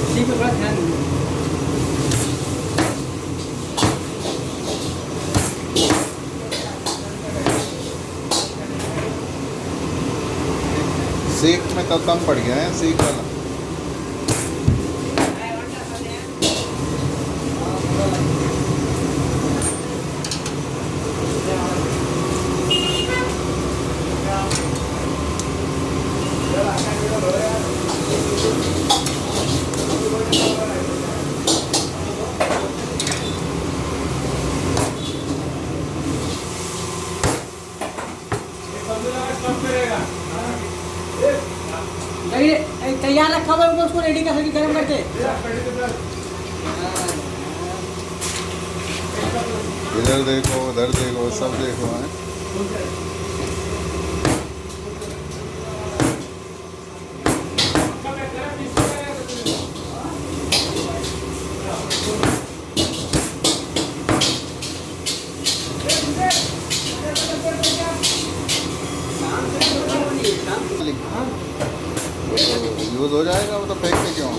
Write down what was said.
इसी पे बड़ा ध्यान दीजिए। सीख में तो कम पड़ गया है, सीख वाला। तैयार रखा हुआ है, उसको रेडी कर सके गर्म करके। इधर देखो, उधर देखो, सब देखो है। यूज़ हो जाएगा, वो तो फेंकते क्यों?